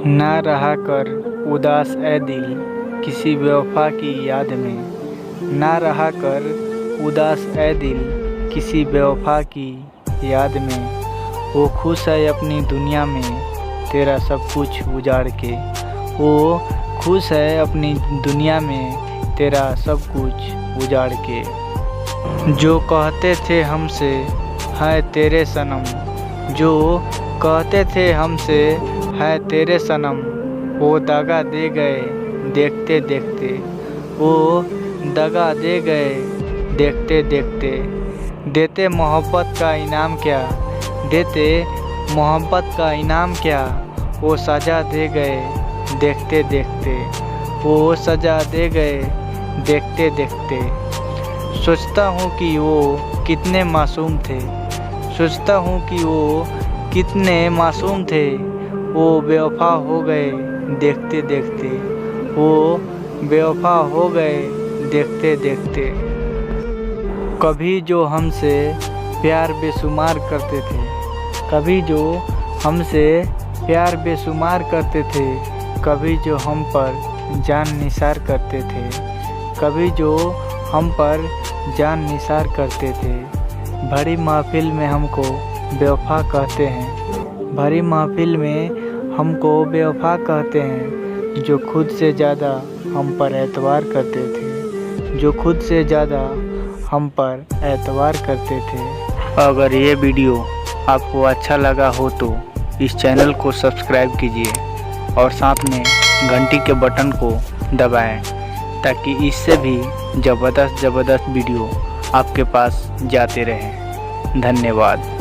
ना रहा कर उदास ए दिल किसी बेवफा की याद में। ना रहा कर उदास ए दिल किसी बेवफा की याद में। वो खुश है अपनी दुनिया में तेरा सब कुछ उजाड़ के। वो खुश है अपनी दुनिया में तेरा सब कुछ उजाड़ के। जो कहते थे हमसे है तेरे सनम, जो कहते थे हमसे है तेरे सनम, वो दगा दे गए देखते देखते। वो दगा दे गए देखते देखते। देते मोहब्बत का इनाम क्या, देते मोहब्बत का इनाम क्या। वो सज़ा दे गए देखते देखते। वो सज़ा दे गए देखते देखते। सोचता हूँ कि वो कितने मासूम थे, सोचता हूँ कि वो कितने मासूम थे। वो बेवफा हो गए देखते देखते। वो बेवफा हो गए देखते देखते। कभी जो हमसे प्यार बेशुमार करते थे, कभी जो हमसे प्यार बेशुमार करते थे। कभी जो हम पर जान निसार करते थे, कभी जो हम पर जान निसार करते थे। भरी महफिल में हमको बेवफा कहते हैं, भरी महफिल में हमको बेवफा कहते हैं। जो खुद से ज़्यादा हम पर एतबार करते थे, जो खुद से ज़्यादा हम पर एतबार करते थे। अगर ये वीडियो आपको अच्छा लगा हो तो इस चैनल को सब्सक्राइब कीजिए और साथ में घंटी के बटन को दबाएं, ताकि इससे भी ज़बरदस्त वीडियो आपके पास जाते रहें। धन्यवाद।